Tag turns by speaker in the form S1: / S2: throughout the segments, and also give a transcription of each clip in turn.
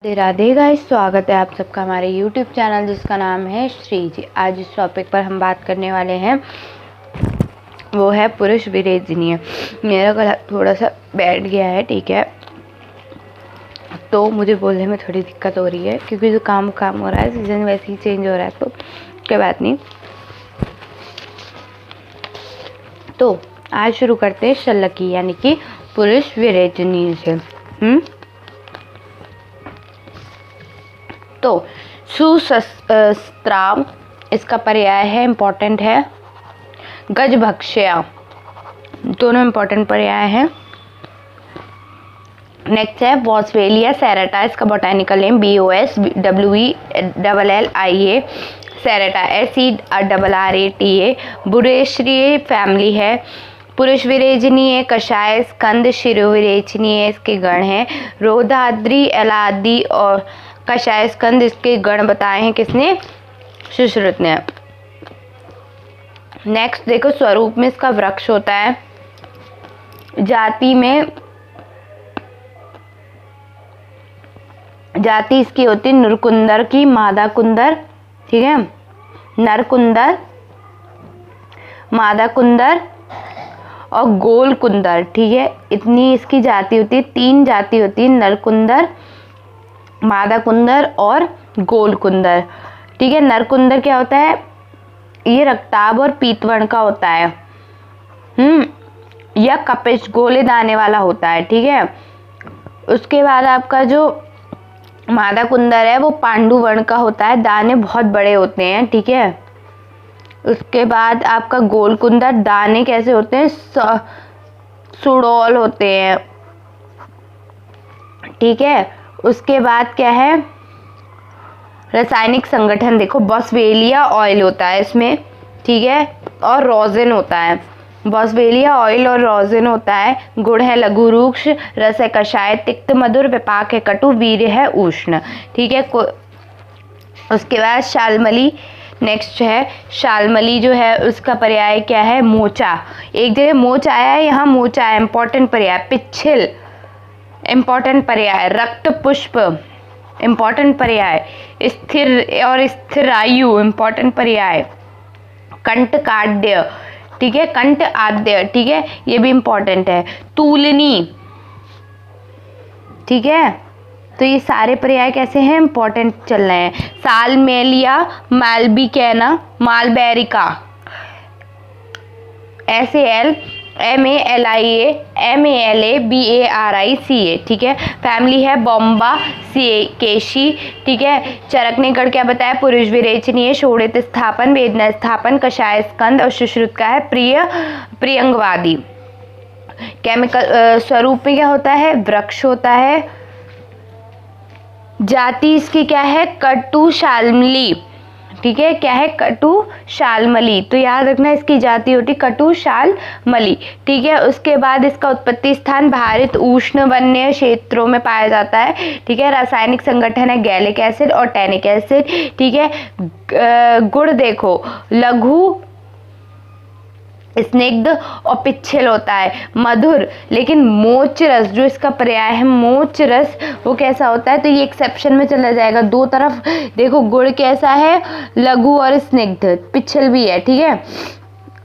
S1: Radhe Radhe guys, स्वागत है आप सबका हमारे YouTube चैनल जिसका नाम है श्री जी। आज इस टॉपिक पर हम बात करने वाले हैं वो है पुरुष विरेचनीय। मेरा गला थोड़ा सा बैठ गया है, ठीक है, तो मुझे बोलने में थोड़ी दिक्कत हो रही है क्योंकि जो काम हो रहा है, सीजन वैसे ही चेंज हो रहा है, तो कोई बात नहीं। तो आज शुरू करते हैं शल्यकी यानी कि पुरुष विरेचनीय से। तो सुशस्त्राव इसका पर्याय है, इम्पोर्टेंट है। गजभक्ष्या, दोनों इम्पोर्टेंट पर्याय हैं। नेक्स्ट है बॉस्वेलिया सेरेटा, इसका botanical name BOSWELLIA serrata, SERRATA। बुरेश्रीय फैमिली है। पुरुष विरेचनीय, कषाय स्कंद शिरोविरेचनीय इसके गण हैं। रोधाद्री, एलादी और कषाय स्कंद इसके गण बताए हैं किसने? सुश्रुत ने। नेक्स्ट देखो, स्वरूप में इसका वृक्ष होता है। जाति इसकी होती है नरकुंदर की, मादा कुंदर, ठीक है, नरकुंदर, मादा कुंदर और गोल कुंदर, ठीक है। इतनी इसकी जाति होती है, 3 जाति होती है, नरकुंदर, मादा कुंदर और गोल कुंदर, ठीक है। नरकुंदर क्या होता है? ये रक्ताभ और पीतवर्ण का होता है, या कपिश गोले दाने वाला होता है, ठीक है। उसके बाद आपका जो मादा कुंदर है वो पांडु वर्ण का होता है, दाने बहुत बड़े होते हैं, ठीक है। उसके बाद आपका गोल कुंदर, दाने कैसे होते हैं? सुडौल होते हैं, ठीक है। उसके बाद क्या है? रासायनिक संगठन देखो, बॉस्वेलिया ऑयल होता है इसमें, ठीक है, और रोजिन होता है। बॉस्वेलिया ऑयल और रोजिन होता है। गुण है लघु रूक्ष, रस है कषाय, तिक्त मधुर, विपाक है कटु, वीर्य है उष्ण, ठीक है। उसके बाद शाल्मली, नेक्स्ट है शाल्मली जो है उसका पर्याय क्या है? मोचा। एक जगह मोच आया है, यहाँ मोचा है, इंपॉर्टेंट पर्याय। पिच्छिल, इम्पॉर्टेंट पर्याय। रक्त पुष्प, इम्पॉर्टेंट पर्याय। स्थिर और स्थिरायु, इम्पॉर्टेंट पर्याय। कंठ काड्य, ठीक है, कंठ आद्य, ठीक है, ये भी इम्पॉर्टेंट है। तूलनी, ठीक है। तो ये सारे पर्याय कैसे हैं? इम्पॉर्टेंट चल रहे हैं। सालमेलिया, मालबिकेना, मालबेरिका, SAL MALIA MALA BARICA, ठीक है। फैमिली है बॉम्बा केशी, ठीक है। चरकनेगढ़ क्या बताया? पुरुष विरेचनीय, शोणित स्थापन, वेदना स्थापन, कषाय स्कंद और सुश्रुत का है प्रियंगवादी। केमिकल स्वरूप में क्या होता है? वृक्ष होता है। जाति इसकी क्या है? कटु शाल्मली, ठीक है। क्या है? कटु शाल्मली, तो याद रखना इसकी जाति होती कटु शाल्मली, ठीक है। उसके बाद इसका उत्पत्ति स्थान भारत उष्ण वन्य क्षेत्रों में पाया जाता है, ठीक है। रासायनिक संगठन है गैलिक एसिड और टैनिक एसिड, ठीक है। गुण देखो, लघु, स्निग्ध और पिच्छल होता है। मधुर, लेकिन मोच रस जो इसका पर्याय है मोच रस, वो कैसा होता है? तो ये एक्सेप्शन में चला जाएगा। दो तरफ देखो, गुण कैसा है? लघु और स्निग्ध, पिच्छल भी है, ठीक है।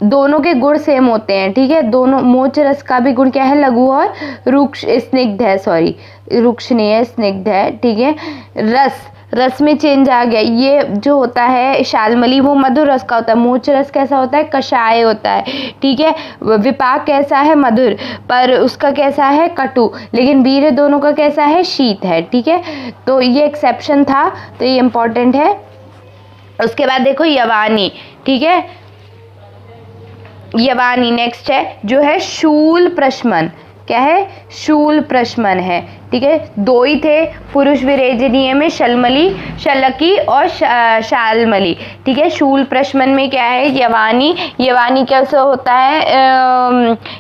S1: दोनों के गुण सेम होते हैं, ठीक है। दोनों, मोच रस का भी गुण क्या है? लघु और रुक्ष, स्निग्ध है, सॉरी रुक्ष नहीं है, स्निग्ध है, ठीक है। रस में चेंज आ गया। ये जो होता है शाल्मली वो मधुर रस का होता है, मोच रस कैसा होता है? कषाय होता है, ठीक है। विपाक कैसा है? मधुर, पर उसका कैसा है? कटु, लेकिन वीर्य दोनों का कैसा है? शीत है, ठीक है। तो ये एक्सेप्शन था, तो ये इंपॉर्टेंट है। उसके बाद देखो यवानी, ठीक है, यवानी नेक्स्ट है जो है शूल प्रशमन। क्या है? शूल प्रशमन है, ठीक है। 2 ही थे पुरुष विरेचनीय में, शल्यकी और शाल्मली, ठीक है। शूल प्रशमन में क्या है? यवानी। यवानी कैसे होता है?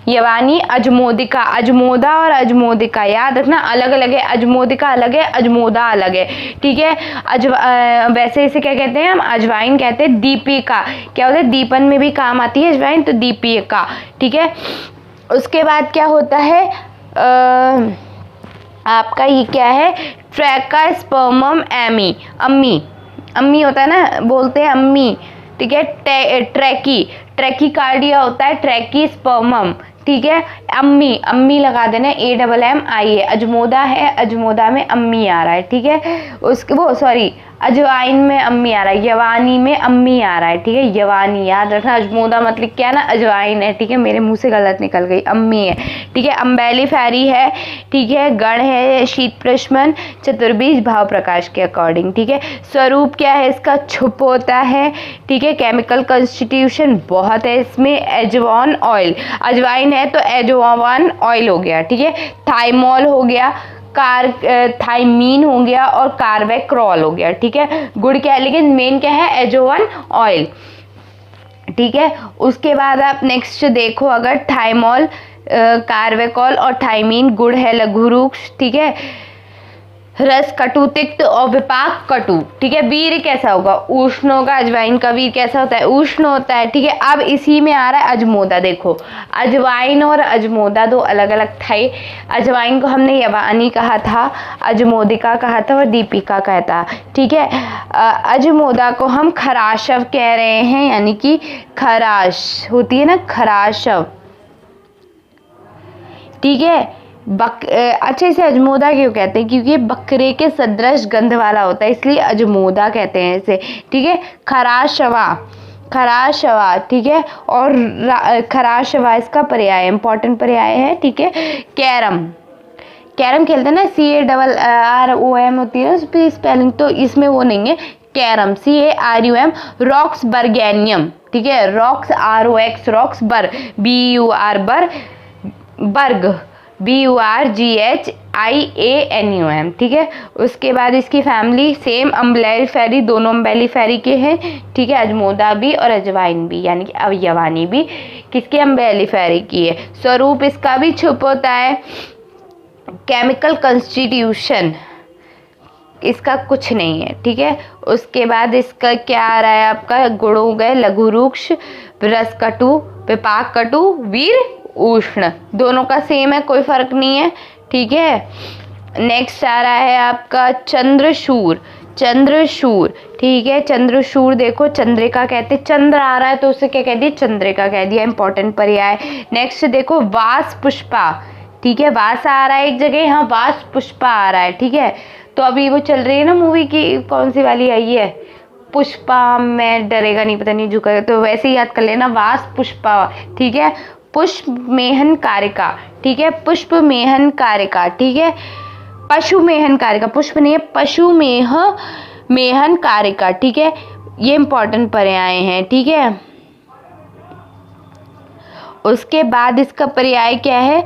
S1: यवानी अजमोदिका, अजमोदा और अजमोदिका याद रखना, अलग अलग है। अजमोदिका अलग है, अजमोदा अलग है, ठीक है। वैसे इसे क्या कहते हैं? हम अजवाइन कहते हैं। दीपिका क्या होता है? दीपन में भी काम आती है अजवाइन, तो दीपिका, ठीक है। उसके बाद क्या होता है? आपका ये क्या है, ट्रैकास्पर्मम एमी, अम्मी, अम्मी होता है ना, बोलते हैं अम्मी, ठीक है। ट्रैकीकार्डिया होता है ट्रैकीस्पर्मम, ठीक है। अम्मी, अम्मी लगा देना, AMMI है। अजमोदा है, अजमोदा में अम्मी आ रहा है, ठीक है। उसके वो सॉरी अजवाइन में अम्मी आ रहा है, यवानी में अम्मी आ रहा है, ठीक है। यवानी याद रखना, अजमोदा मतलब क्या है ना, अजवाइन है, ठीक है। मेरे मुंह से गलत निकल गई, अम्मी है, ठीक है। अम्बेलिफेरी है, ठीक है। गण है शीत प्रश्मन, चतुर्बीज भाव प्रकाश के अकॉर्डिंग, ठीक है। स्वरूप क्या है इसका, छुप होता है, ठीक है। केमिकल कंस्टिट्यूशन बहुत है इसमें, एजवान ऑयल, अजवाइन है तो एजवान ऑयल हो गया, ठीक है। थाइमोल हो गया, थाइमीन हो गया, और कार्बेक्रॉल हो गया, ठीक है। गुड़ क्या है, लेकिन मेन क्या है, एजोवन ऑयल, ठीक है। उसके बाद आप नेक्स्ट देखो, अगर थाइमोल, कार्बेकॉल और थाइमीन गुड़ है, लघु वृक्ष, ठीक है। रस कटु तिक्त और विपाक कटु, ठीक है। वीर कैसा होगा, उष्ण होगा। अजवाइन का वीर कैसा होता है, उष्ण होता है, ठीक है। अब इसी में आ रहा है अजमोदा, देखो अजवाइन और अजमोदा दो अलग अलग थे। अजवाइन को हमने यवानी कहा था, अजमोदिका कहा था और दीपिका कहता, ठीक है। अजमोदा को हम खराशव कह रहे हैं, यानी कि खराश होती है ना, खराशव, ठीक है। अच्छा, इसे अजमोदा क्यों कहते हैं, क्योंकि ये बकरे के सदृश गंध वाला होता है, इसलिए अजमोदा कहते हैं इसे, ठीक है। खराशवा, खराशवा, ठीक है। और खराशवा इसका पर्याय, इंपॉर्टेंट पर्याय है, ठीक है। कैरम, कैरम खेलते हैं ना, CAROM होती है उसकी स्पेलिंग, तो इसमें वो नहीं है, कैरम, CARUM। रॉक्स बर्गेनियम, ठीक है। रॉक्स ROX, रॉक्स बर, BUR बर, बर्ग, BURGHIANUM, ठीक है। उसके बाद इसकी फैमिली सेम, अम्बेलिफेरी, दोनों अम्बेलिफेरी के हैं, ठीक है। अजमोदा भी और अजवाइन भी, यानी कि अवयवानी भी किसके, अम्बेलिफेरी की है। स्वरूप इसका भी छुप होता है। केमिकल कंस्टिट्यूशन इसका कुछ नहीं है, ठीक है। उसके बाद इसका क्या आ रहा है, आपका गुण हो गए, लघु वृक्ष, रस कटु, विपाक कटु, वीर उष्ण, दोनों का सेम है, कोई फर्क नहीं है, ठीक है। नेक्स्ट आ रहा है आपका चंद्रशूर, चंद्रशूर, ठीक है। चंद्रशूर देखो, चंद्रिका कहते, चंद्र आ रहा है तो उसे क्या कह दिया, चंद्रिका कह दिया, इंपॉर्टेंट पर्याय। नेक्स्ट देखो वास पुष्पा, ठीक है। वास आ रहा है एक जगह, यहाँ वास पुष्पा आ रहा है, ठीक है। तो अभी वो चल रही है ना मूवी की, कौन सी वाली आई है, पुष्पा में डरेगा नहीं, पता नहीं झुकेगा, तो वैसे ही याद कर लेना, वास पुष्पा, ठीक है। पुष्प मेहन कारिका, ठीक है। पुष्प मेहन कारिका, ठीक है। पशु मेहन कारिका, पुष्प नहीं है, पशु मेहन कारिका, ठीक है। ये इंपॉर्टेंट पर्याय हैं, ठीक है। उसके बाद इसका पर्याय क्या है,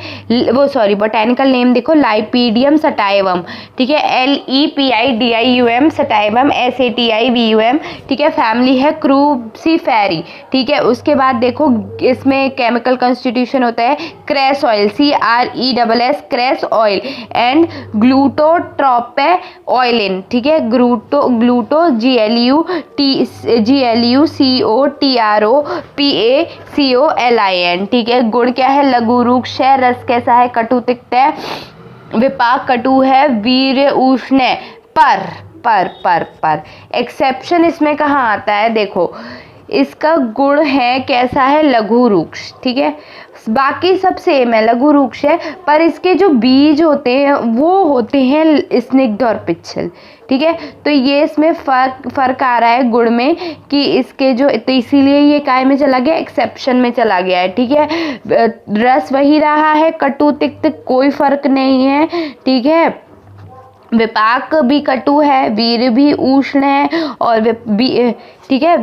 S1: वो सॉरी बोटेनिकल नेम देखो, लाइपीडियम सटाइवम, ठीक है। LEPIDIUM सटाइवम, SATIVUM, ठीक है। फैमिली है क्रूसिफेरी, ठीक है। उसके बाद देखो इसमें केमिकल कंस्टिट्यूशन होता है cress oil, CRESS cress oil, and ग्लूटोट्रोपे ऑयलिन, ठीक है। ग्लूटो GLUCOTROPACOLIN, ठीक है। गुण क्या है, लघु वृक्ष है। रस कैसा है, कटु तिक्त है। विपाक कटु है। वीर उष्ण है। पर एक्सेप्शन इसमें कहाँ आता है, देखो इसका गुण है कैसा है, लघु वृक्ष, ठीक है। बाकी सब सेम है, लघु वृक्ष है, पर इसके जो बीज होते हैं वो होते हैं स्निग्ध और पिच्छल, ठीक है। तो ये इसमें फर्क आ रहा है गुण में कि इसके जो, तो इसीलिए ये काय में चला गया, एक्सेप्शन में चला गया है, ठीक है। रस वही रहा है, कटु तिक्त कोई फर्क नहीं है, ठीक है। विपाक भी कटु है, वीर भी उष्ण है, और ठीक है।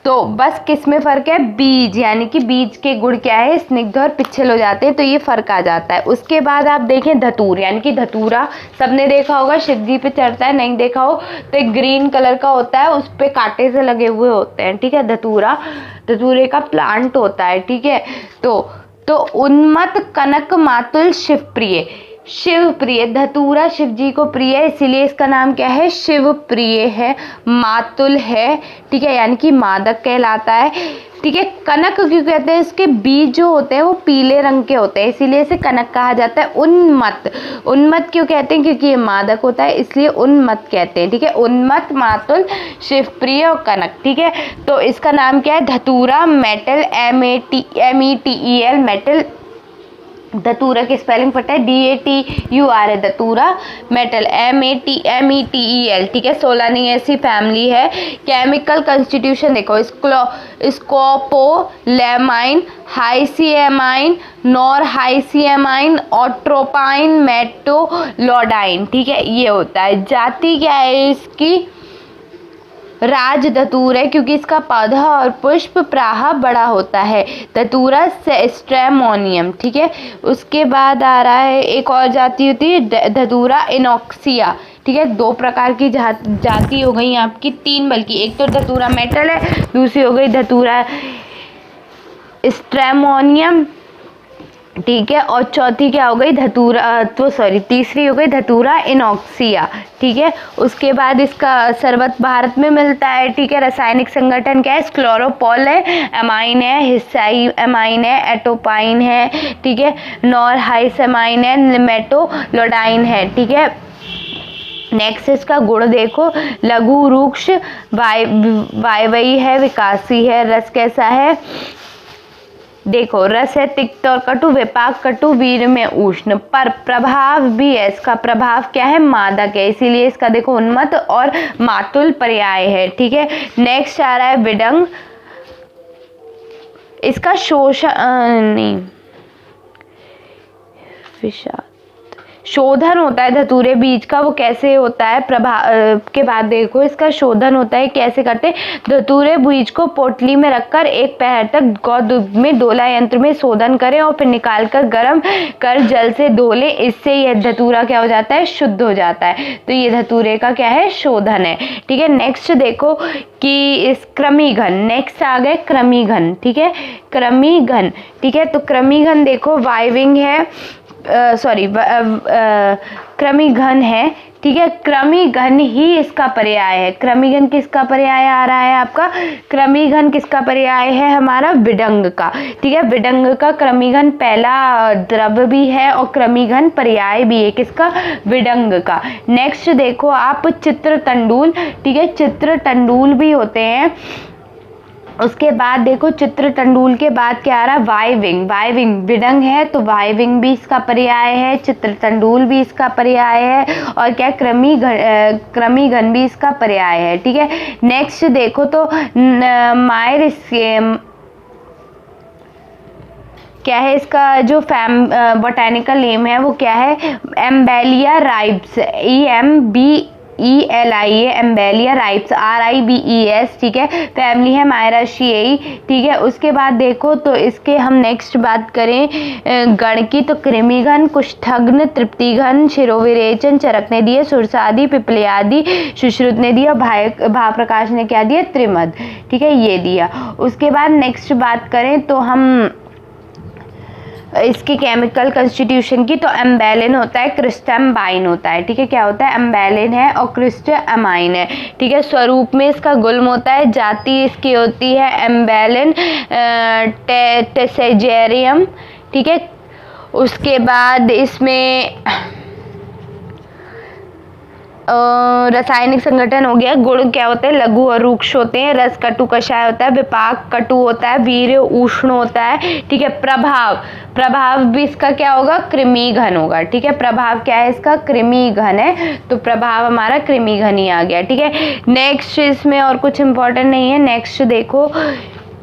S1: तो बस किस में फर्क है, बीज, यानी कि बीज के गुण क्या है, स्निग्ध और पिच्छल हो जाते हैं, तो ये फर्क आ जाता है। उसके बाद आप देखें धतूर, यानी कि धतूरा सबने देखा होगा, शिव जी पे चढ़ता है, नहीं देखा हो तो एक ग्रीन कलर का होता है, उस पे कांटे से लगे हुए होते हैं, ठीक है। धतूरे का प्लांट होता है, ठीक है। तो उन्मत्त कनक मातुल शिवप्रिय, शिव प्रिय, धतूरा शिव जी को प्रिय है, इसीलिए इसका नाम क्या है, शिव प्रिय है। मातुल है, ठीक है, यानी कि मादक कहलाता है, ठीक है। कनक क्यों कहते हैं, इसके बीज जो होते हैं वो पीले रंग के होते हैं, इसीलिए इसे कनक कहा जाता है। उन्मत्त, उन्मत्त क्यों कहते हैं, क्योंकि ये मादक होता है, इसलिए उन्मत्त कहते हैं, ठीक है। उन्मत्त, मातुल, शिवप्रिय और कनक, ठीक है। तो इसका नाम क्या है, धतूरा मेटल, METEL मेटल। धतूरा की स्पेलिंग पता है, DATURA, धतूरा मेटल, METEL, ठीक है। सोलानिएसी फैमिली है। केमिकल कंस्टिट्यूशन देखो, स्कोपोलैमाइन, हाइसिएमाइन, नॉरहाइसिएमाइन, ऑट्रोपाइन, मेटोलोडाइन, ठीक है, ये होता है। जाति क्या है इसकी, राज धतूरा है, क्योंकि इसका पौधा और पुष्प प्राह बड़ा होता है। धतूरा स्ट्रेमोनियम, ठीक है। उसके बाद आ रहा है एक और जाति होती है धतूरा इनॉक्सिया, ठीक है। दो प्रकार की जाति हो गई आपकी, तीन बल्कि, एक तो धतूरा मेटल है, दूसरी हो गई धतूरा स्ट्रेमोनियम, ठीक है, और चौथी क्या हो गई, तीसरी हो गई धतूरा इनॉक्सिया, ठीक है। उसके बाद इसका सर्वत भारत में मिलता है, ठीक है। रासायनिक संगठन क्या है, क्लोरोपॉल है, अमाइन है, हिस्साइमाइन है, एटोपाइन है, ठीक है, नॉरहाइसेमाइन है, मेटोलोडाइन है, ठीक है। नेक्स्ट इसका गुण देखो, लघु, रुक्ष, वायवीय है, विकासी है। रस कैसा है, देखो, रस है तिक्त और कटु, विपाक कटु, वीर में उष्ण। पर प्रभाव भी है, इसका प्रभाव क्या है, मादक है, इसीलिए इसका देखो उन्मत्त और मातुल पर्याय है, ठीक है। नेक्स्ट आ रहा है विडंग, इसका शोधन होता है धतूरे बीज का, वो कैसे होता है, प्रभाव के बाद देखो इसका शोधन होता है, कैसे करते हैं, धतूरे बीज को पोटली में रखकर एक पहर तक गौदूध में डोला यंत्र में शोधन करें और फिर निकाल कर गर्म कर जल से धो लें, इससे यह धतूरा क्या हो जाता है, शुद्ध हो जाता है। तो ये धतूरे का क्या है, शोधन है, ठीक है। नेक्स्ट देखो कि इस क्रमीघन, नेक्स्ट आ गए क्रमीघन, ठीक है, क्रमीघन, ठीक है। तो क्रमीघन देखो वाइविंग है, क्रमीघन है, ठीक है। क्रमीघन ही इसका पर्याय है। क्रमीघन किसका पर्याय आ रहा है आपका, क्रमीघन किसका पर्याय है, हमारा विडंग का, ठीक है। विडंग का क्रमीघन पहला द्रव्य भी है और क्रमीघन पर्याय भी है, किसका, विडंग का। नेक्स्ट देखो आप चित्रतंडुल, ठीक है, चित्रतंडुल भी होते हैं। उसके बाद देखो चित्रतंडुल के बाद क्या आ रहा है, वाइविंग, वाइविंग विडंग है तो वाइविंग भी इसका पर्याय है, चित्रतंडुल भी इसका पर्याय है, और क्या क्रमीघन भी इसका पर्याय है, ठीक है। नेक्स्ट देखो तो मायर क्या है, इसका जो बोटेनिकल नेम है वो क्या है, एम्बेलिया राइब्स, EMBELIA, एम्बेलिया राइब्स, RIBES, ठीक है। फैमिली है मायराशिएई, ठीक है। उसके बाद देखो तो इसके हम नेक्स्ट बात करें गण की, तो कृमिघन, कुष्ठघ्न, तृप्तिघन, शिरोविरेचन, चरक ने दिए, सुरसादी, पिपलियादि, सुश्रुत ने दिया, भाप्रकाश ने क्या दिया, त्रिमद, ठीक है, ये दिया। उसके बाद नेक्स्ट बात करें तो हम इसकी केमिकल कंस्टिट्यूशन की, तो एम्बेलिन होता है, क्रिस्टम्बाइन होता है, ठीक है। क्या होता है, एम्बेलिन है और क्रिस्टमाइन है, ठीक है। स्वरूप में इसका गुल्म होता है, जाति इसकी होती है एम्बेलिन टेसेजेरियम, ठीक है। उसके बाद इसमें रासायनिक संगठन हो गया, गुण क्या होते हैं, लघु और रुक्ष होते हैं, रस कटु कषाय होता है, विपाक कटु होता है, वीर्य उष्ण होता है, ठीक है। प्रभाव, प्रभाव भी इसका क्या होगा, कृमिघन होगा, ठीक है। प्रभाव क्या है इसका, कृमिघन है, तो प्रभाव हमारा कृमिघन ही आ गया, ठीक है। नेक्स्ट इसमें और कुछ इंपॉर्टेंट नहीं है। नेक्स्ट देखो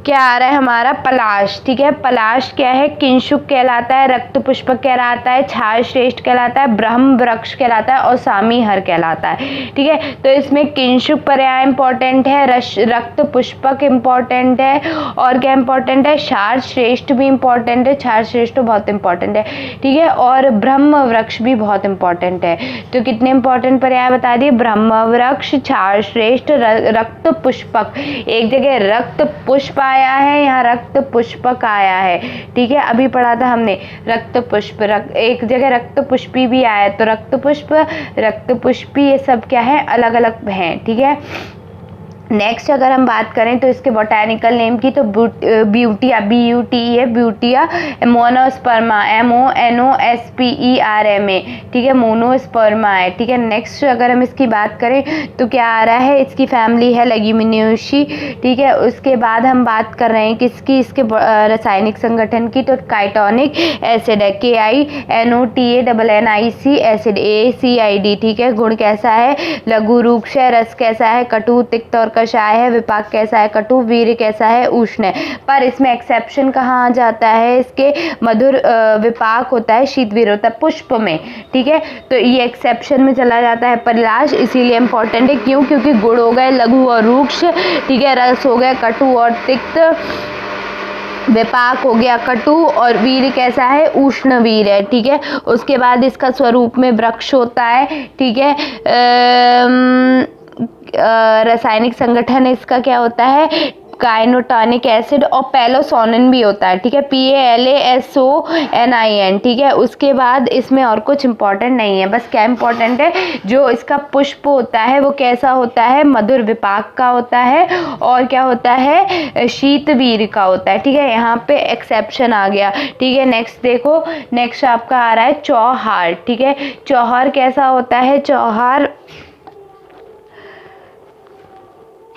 S1: क्या आ रहा है हमारा, पलाश, ठीक है। पलाश क्या है, किंशुक कहलाता है, रक्त पुष्पक कहलाता है, छाया श्रेष्ठ कहलाता है, ब्रह्म वृक्ष कहलाता है और सामीहर कहलाता है, ठीक है। तो इसमें किंशुक पर्याय इंपॉर्टेंट है, रक्त पुष्पक इंपॉर्टेंट है, और क्या इंपॉर्टेंट है, क्षार श्रेष्ठ भी इंपॉर्टेंट है, क्षार श्रेष्ठ बहुत इंपॉर्टेंट है, ठीक है, और ब्रह्म वृक्ष भी बहुत इंपॉर्टेंट है। तो कितने इंपॉर्टेंट पर्याय बता दिए, ब्रह्म वृक्ष, क्षार श्रेष्ठ, रक्त पुष्पक, एक जगह रक्त पुष्प आया है, यहाँ रक्त पुष्पक आया है। ठीक है, अभी पढ़ा था हमने रक्त पुष्प, एक जगह रक्त पुष्पी भी आया, तो रक्त पुष्प, रक्त पुष्पी, ये सब क्या है, अलग अलग हैं। ठीक है, नेक्स्ट अगर हम बात करें तो इसके बोटैनिकल नेम की, तो Butea, BUTE, Butea monosperma, MONOSPERMA। ठीक है, मोनोस्पर्मा है। ठीक है, नेक्स्ट अगर हम इसकी बात करें तो क्या आ रहा है, इसकी फैमिली है लेग्यूमिनेसी। ठीक है, उसके बाद हम बात कर रहे हैं किसकी, इसके रासायनिक संगठन की, तो काइटोनिक एसिड है, KINOTANNIC एसिड, ACID। ठीक है, गुण कैसा है, लघु रूक्ष है, रस कैसा है, कटु तिक्त और कषाय है, विपाक कैसा है, कटु, वीर्य कैसा है, उष्ण है। पर इसमें एक्सेप्शन कहाँ आ जाता है, इसके मधुर विपाक होता है, शीत वीर्य होता है पुष्प में। ठीक है, तो ये एक्सेप्शन में चला जाता है परिलाश, इसीलिए इंपॉर्टेंट है। क्यों, क्योंकि गुण हो गए लघु और रूक्ष, ठीक है, रस हो गया कटु और तिक्त, विपाक हो गया कटु, और वीर्य कैसा है, उष्ण वीर्य है। ठीक है, उसके बाद इसका स्वरूप में वृक्ष होता है। ठीक है, रासायनिक संगठन इसका क्या होता है, काइनोटोनिक एसिड, और पैलोसोनिन भी होता है। ठीक है, PALASONIN। ठीक है, उसके बाद इसमें और कुछ इंपॉर्टेंट नहीं है, बस क्या इंपॉर्टेंट है, जो इसका पुष्प होता है वो कैसा होता है, मधुर विपाक का होता है, और क्या होता है, शीत वीर्य का होता है। ठीक है, यहाँ पे एक्सेप्शन आ गया। ठीक है, नेक्स्ट देखो, नेक्स्ट आपका आ रहा है चौहार। ठीक है, चौहार कैसा होता है,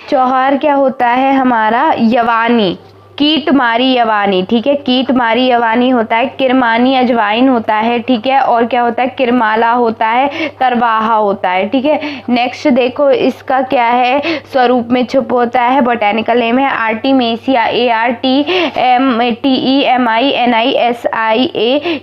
S1: चौहार क्या होता है हमारा, यवानी, कीट मारी यवानी। ठीक है, कीट मारी यवानी होता है, किरमानी अजवाइन होता है। ठीक है, और क्या होता है, किरमाला होता है, तरवाहा होता है। ठीक है, नेक्स्ट देखो इसका क्या है, स्वरूप में छुप होता है, बोटैनिकल नेम है आर्टिमेसिया, ARTMENISIA।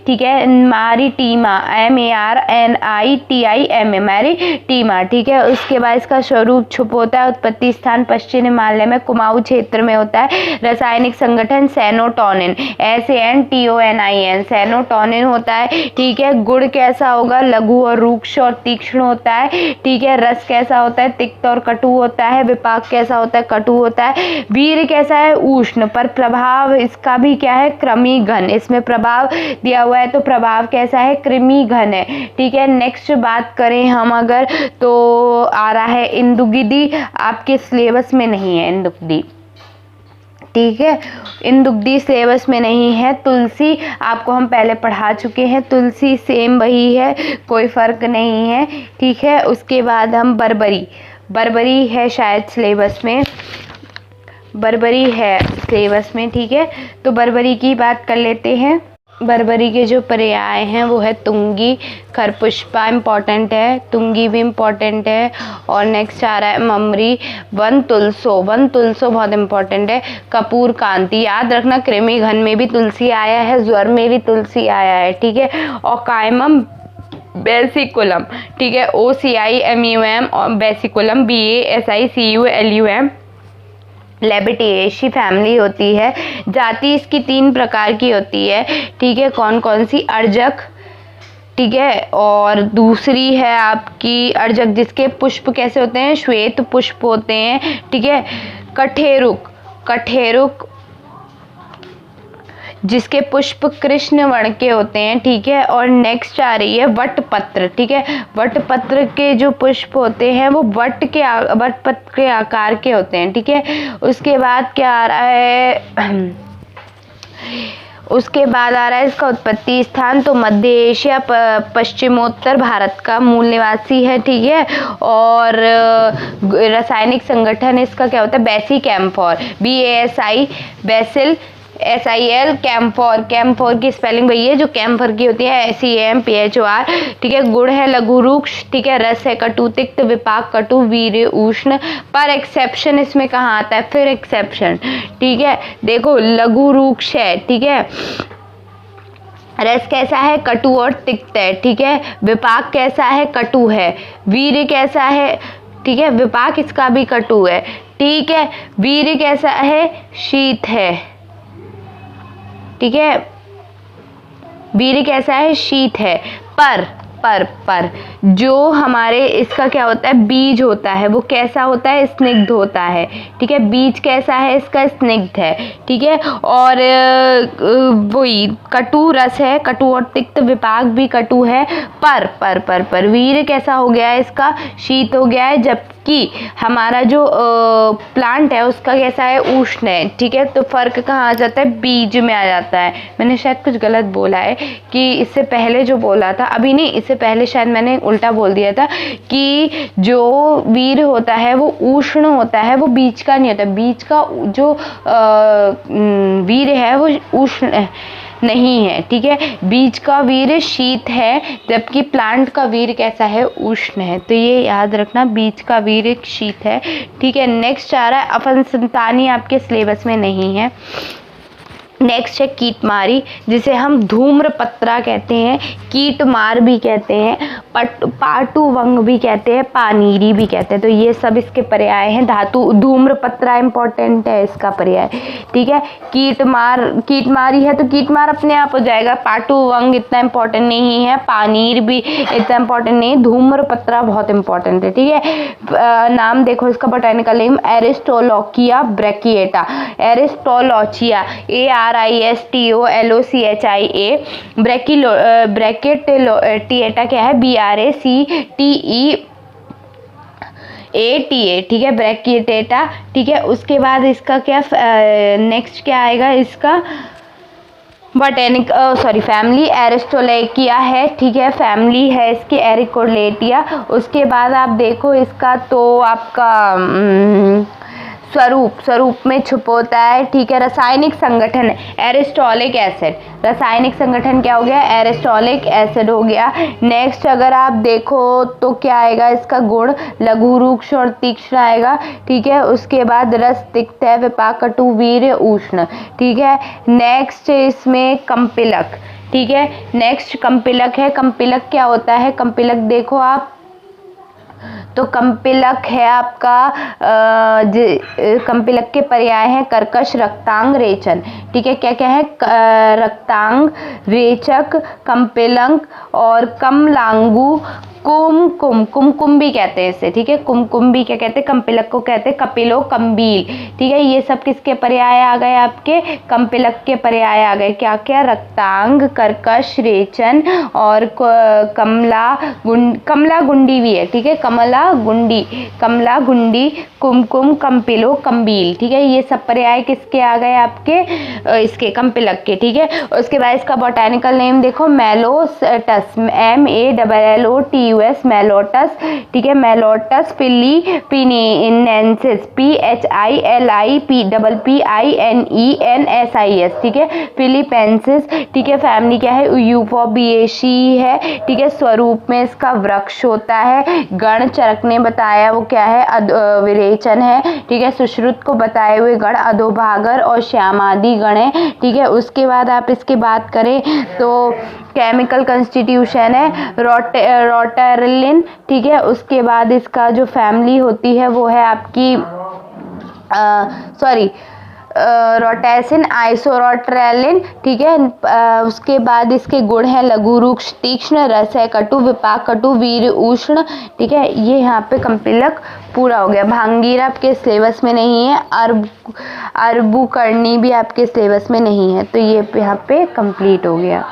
S1: ठीक है, मारीटीमा, MARNITIMA, मैरीटीमा। ठीक है, उसके बाद इसका स्वरूप छुप होता है, उत्पत्ति स्थान पश्चिम हिमालय में कुमाऊं क्षेत्र में होता है। रासायनिक संगठन सेनोटोनिन, SANTONIN, सेनोटोनिन होता है। ठीक है, गुण कैसा होगा, लघु और रूक्ष और तीक्ष्ण होता है। ठीक है, रस कैसा होता है, तिक्त और कटु होता है, विपाक कैसा होता है, कटु होता है, वीर्य कैसा है, उष्ण, पर प्रभाव इसका भी क्या है, कृमि घन, इसमें प्रभाव दिया हुआ है तो प्रभाव कैसा है, कृमि घन है। ठीक है, नेक्स्ट बात करें हम अगर, तो आ रहा है इंदुगिदी, आपके सिलेबस में नहीं है इंदुगिदी। ठीक है, इंदुग्धी सिलेबस में नहीं है। तुलसी आपको हम पहले पढ़ा चुके हैं, तुलसी सेम वही है, कोई फर्क नहीं है। ठीक है, उसके बाद हम बर्बरी है शायद सिलेबस में, बर्बरी है सिलेबस में। ठीक है, तो बर्बरी की बात कर लेते हैं। बर्बरी के जो पर्याय हैं वो है तुंगी, खरपुष्पा इम्पॉर्टेंट है, तुंगी भी इम्पॉर्टेंट है, और नेक्स्ट आ रहा है ममरी, वन तुलसो बहुत इम्पॉर्टेंट है, कपूर कांति, याद रखना कृमि घन में भी तुलसी आया है, ज्वर में भी तुलसी आया है। ठीक है, और कायमम बेसिकुलम, ठीक है, OCIMUM, और बेसिकुलम BASICULUM, लेबिटेएसी फैमिली होती है। जाति इसकी 3 प्रकार की होती है। ठीक है, कौन कौन सी, अर्जक, ठीक है, और दूसरी है आपकी अर्जक जिसके पुष्प कैसे होते हैं, श्वेत पुष्प होते हैं। ठीक है, कठेरुक जिसके पुष्प कृष्ण वर्ण के होते हैं। ठीक है, और नेक्स्ट आ रही है वटपत्र। ठीक है, वटपत्र के जो पुष्प होते हैं वो वटपत्र के आकार के होते हैं। ठीक है, उसके बाद क्या आ रहा है, उसके बाद आ रहा है इसका उत्पत्ति स्थान, तो मध्य एशिया पश्चिमोत्तर भारत का मूल निवासी है। ठीक है, और रासायनिक संगठन इसका क्या होता है, बेसी camphor, BASI, BECIL, SIL, camphor की स्पेलिंग वही है जो कैम्फर की होती है, CAMPHOR। ठीक है, गुण है लघु रूक्ष। ठीक है, रस है कटु तिक्त, विपाक कटु, वीर्य उष्ण, पर एक्सेप्शन इसमें कहाँ आता है, फिर एक्सेप्शन। ठीक है, देखो लघु रूक्ष है। ठीक है, रस कैसा है, कटु और तिक्त है। ठीक है, विपाक कैसा है, कटु है, वीर्य कैसा है, ठीक है, विपाक इसका भी कटु है। ठीक है, वीर्य कैसा है, शीत है। ठीक है, वीर्य कैसा है, शीत है, पर पर जो हमारे इसका क्या होता है, बीज होता है, वो कैसा होता है, स्निग्ध होता है। ठीक है, बीज कैसा है इसका, स्निग्ध है। ठीक है, और वही कटु रस है, कटु और तिक्त विपाक भी कटु है। पर वीर्य कैसा हो गया है इसका, शीत हो गया है, जबकि हमारा जो प्लांट है उसका कैसा है, उष्ण है। ठीक है, तो फर्क कहाँ आ जाता है, बीज में आ जाता है। मैंने शायद कुछ गलत बोला है कि इससे पहले जो बोला था, अभी नहीं, इससे पहले शायद मैंने उल्टा बोल दिया था कि जो वीर्य होता है वो उष्ण होता है, वो बीज का नहीं होता। बीज का जो वीर्य है वो उष्ण नहीं है। ठीक है, बीज का वीर्य शीत है, जबकि प्लांट का वीर्य कैसा है, उष्ण है। तो ये याद रखना, बीज का वीर्य शीत है। ठीक है, नेक्स्ट आ रहा है अपसंतानी, आपके सिलेबस में नहीं है। नेक्स्ट है कीटमारी, जिसे हम धूम्रपत्रा कहते हैं, कीटमार भी कहते हैं, पाटुवंग भी कहते हैं, पानीरी भी कहते हैं। तो ये सब इसके पर्याय हैं। धातु धूम्रपत्रा इंपॉर्टेंट है इसका पर्याय। ठीक है, कीटमारी है तो कीटमार अपने आप हो जाएगा। पाटुवंग इतना इंपॉर्टेंट नहीं है, पानीर भी इतना इंपॉर्टेंट नहीं है, धूम्रपत्रा बहुत इंपॉर्टेंट है। ठीक है, नाम देखो इसका botanical name Aristolochia bracteata, Aristolochia, ARISTOLOCHIA, bracteata क्या है, BRACTEATA। ठीक है, ब्रैकिएटा। ठीक है, उसके बाद इसका क्या नेक्स्ट क्या आएगा, इसका फैमिली एरिस्टोलेकिया है। ठीक है, फैमिली है इसकी एरिकोलेटिया। उसके बाद आप देखो इसका तो आपका स्वरूप में छुप होता है। ठीक है, रासायनिक संगठन एरिस्टोलिक एसिड, रासायनिक संगठन क्या हो गया, एरिस्टोलिक एसिड हो गया। नेक्स्ट अगर आप देखो तो क्या आएगा इसका गुण, लघु, रूक्ष और तीक्ष्ण आएगा। ठीक है, उसके बाद रस तिक्त है, विपाक, कटु, वीर्य, उष्ण। ठीक है, नेक्स्ट इसमें कंपिलक। ठीक है, नेक्स्ट कंपिलक है। कंपिलक क्या होता है, कंपिलक देखो आप तो कंपिलक है आपका कंपिलक के पर्याय हैं कर्कश, रक्तांग, रेचन। ठीक है, क्या क्या है, रक्तांग, रेचक, कंपिलक और कमलांगू, कुमकुम भी कहते हैं इसे। ठीक है, कुमकुम भी क्या कहते हैं, कंपिलक को कहते हैं कपिलो, कंबील। ठीक है, ये सब किसके पर्याय आ गए, आपके कंपिलक के पर्याय आ गए। क्या क्या, रक्तांग, कर्कश, रेचन और कमला गुंडी भी है। ठीक है, कमला गुंडी, कुमकुम, कंपिलो, कंबील। ठीक है, ये सब पर्याय किसके आ गए, आपके इसके कंपिलक के। ठीक है, उसके बाद इसका बोटैनिकल नेम देखो, मेलोटस, MELLOTUS, मेलोटस। ठीक है, मेलोटस फिलीपिनेंसिस, PHILIPPINENSIS। ठीक है, फिलीपेंसिस। ठीक है, फैमिली क्या है, यूफोबिएशी है। ठीक है, स्वरूप में इसका वृक्ष होता है। गण चरक ने बताया वो क्या है, विरेचन है। ठीक है, सुश्रुत को बताए हुए गण अधोभागर और श्यामादि गण है। ठीक है, उसके बाद आप इसकी बात करें तो केमिकल कंस्टिट्यूशन है रोटेरलिन। ठीक है, उसके बाद इसका जो फैमिली होती है वो है आपकी रोटेसिन, आइसोरोट्रेलिन। ठीक है, उसके बाद इसके गुण है लघु, रूक्ष, तीक्ष्ण, रस है कटु, विपाक, कटु, वीर्य, उष्ण। ठीक है, ये यहाँ पे कंपिलक पूरा हो गया। भांगीरा आपके सिलेबस में नहीं है, अरबुकरणी भी आपके सिलेबस में नहीं है, तो ये यहाँ पे कंप्लीट हो गया।